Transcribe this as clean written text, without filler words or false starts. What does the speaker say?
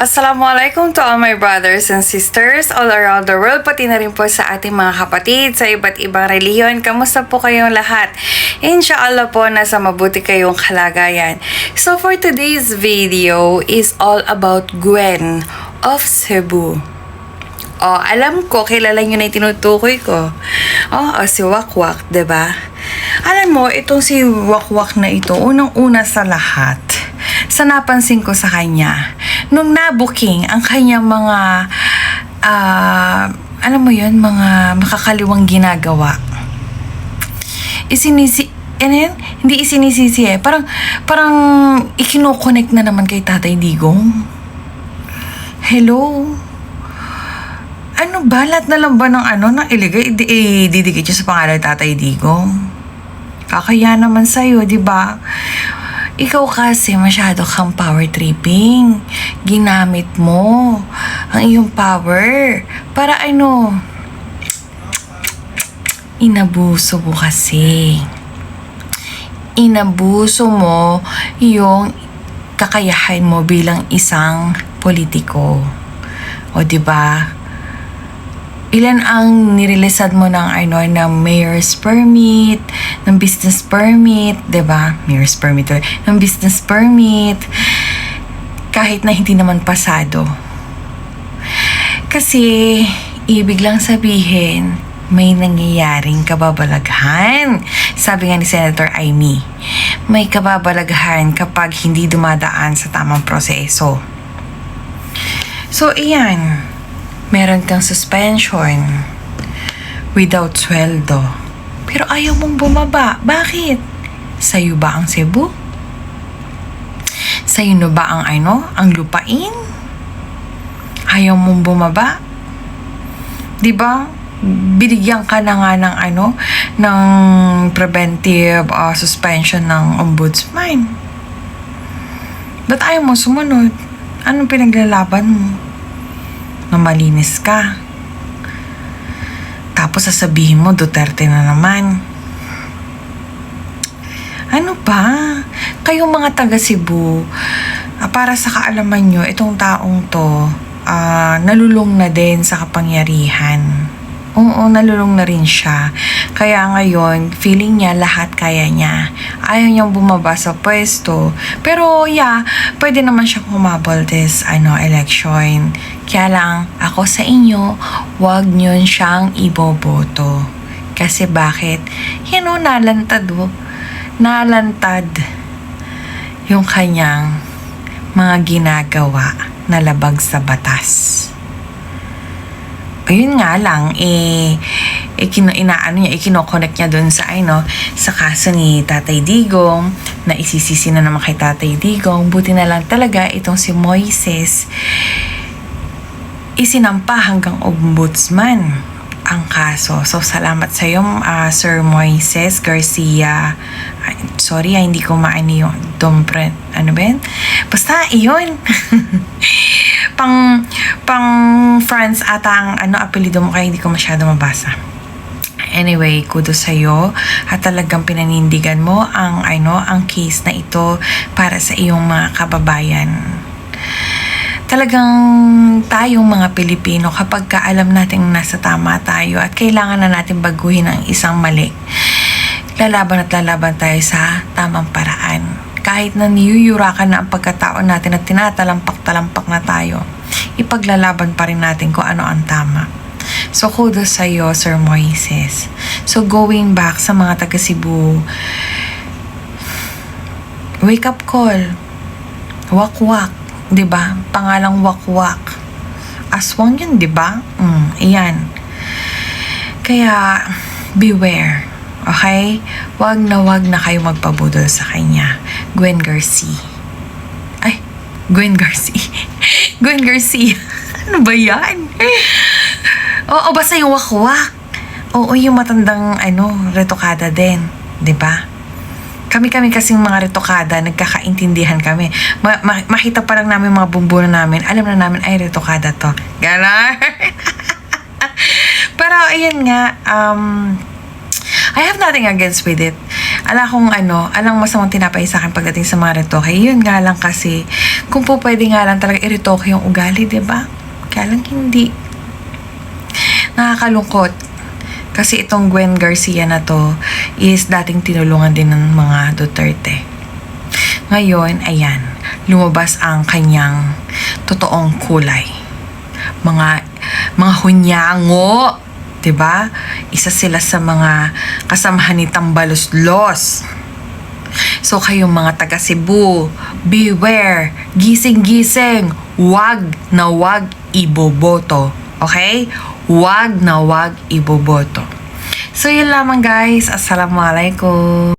Assalamualaikum to all my brothers and sisters all around the world, pati na rin po sa ating mga kapatid sa iba't ibang reliyon. Kamusta po kayong lahat? Inshallah po nasa mabuti kayong kalagayan. So for today's video is all about Gwen of Cebu. Oh, alam ko, kilala nyo na yung tinutukoy ko. Si Wakwak, diba? Alam mo, itong si Wakwak na ito, unang-una sa lahat, sa napansin ko sa kanya, nung nabuking ang kanyang mga, alam mo yun, mga makakaliwang ginagawa. Hindi isinisisi parang ikino-connect na naman kay Tatay Digong. Hello? Ano ba? Lahat na lang ba ng iligay, didikit siya sa pangalan Tatay Digong? Kakaya naman sa'yo, di ba? Ikaw kasi masyado kang power tripping. Ginamit mo ang iyong power para inabuso mo kasi. Inabuso mo yung kakayahan mo bilang isang politiko. O di ba? Ilan ang nireleasan mo ng mayor's permit, ng business permit, 'di ba? Mayor's permit, ng business permit kahit na hindi naman pasado. Kasi ibig lang sabihin may nangyayaring kababalaghan. Sabi nga ni Senator Amy, may kababalaghan kapag hindi dumadaan sa tamang proseso. So, iyan. Meron kang suspension without sweldo. Pero ayaw mong bumaba. Bakit? Sa'yo ba ang Cebu? Sa'yo na ba ang lupain? Ayaw mong bumaba? Diba? Binigyan ka na nga ng preventive suspension ng ombudsman. Ba't ayaw mo sumunod? Anong pinaglalaban mo? Na malinis ka. Tapos sasabihin mo, Duterte na naman. Ano ba? Kayong mga taga Cebu, para sa kaalaman nyo, itong taong to, nalulong na din sa kapangyarihan. Oo, nalulong na rin siya. Kaya ngayon, feeling niya lahat kaya niya. Ayaw niyang bumaba sa pwesto. Pero pwede naman siya humabol this election. Kaya lang, ako sa inyo, wag niyo siyang iboboto. Kasi bakit? Nalantad yung kanyang mga ginagawa na labag sa batas. Ayun nga lang, ikino-connect niya dun sa kaso ni Tatay Digong, na isisisi na naman kay Tatay Digong. Buti na lang talaga itong si Moises, isinampa hanggang ombudsman ang kaso. So, salamat sa iyo, Sir Moises Garcia. Sorry, hindi ko maani yung dompre. Ano ba yun? Basta, iyon. pang France ata ang apelido mo, kaya hindi ko masyado mabasa. Anyway, kudos sa'yo at talagang pinanindigan mo ang case na ito para sa iyong mga kababayan. Talagang tayong mga Pilipino, kapag alam natin nasa tama tayo at kailangan na natin baguhin ang isang mali, lalaban tayo sa tamang paraan. Kahit na niyuyurakan na ang pagkatao natin at tinatalampak-talampak na tayo, ipaglalaban pa rin natin kung ano ang tama. So, kudos sa'yo, Sir Moises. So, going back sa mga taga Cebu, wake up call. Wakwak, diba? Pangalang Wakwak. Aswang yun, diba? Iyan. Kaya, beware. Okay? Wag na kayo magpabudol sa kanya. Gwen Garcia. Gwen Garcia. Ano ba yan? Oo, basta yung Wakwak. Oo, yung matandang retokada din. Diba? Kami kasing mga retokada, nagkakaintindihan kami. Makita pa lang namin mga bumbuno namin, alam na namin, ay, retokada to. Ganon. Pero, ayan nga, I have nothing against with it. alang masamang tinapay sa akin pagdating sa mga retoke. Yun nga lang kasi, kung po pwede nga lang talaga i-retoke yung ugali, diba? Kaya lang hindi. Nakakalungkot. Kasi itong Gwen Garcia na to is dating tinulungan din ng mga Duterte. Ngayon, ayan, lumabas ang kanyang totoong kulay. Mga hunyango, 'di ba? Isa sila sa mga kasamahan ni Tambaloslos. So kayong mga taga Cebu, beware, gising-gising, wag na wag iboboto. Okay? Wag na wag iboboto. So yun lamang guys. Assalamualaikum.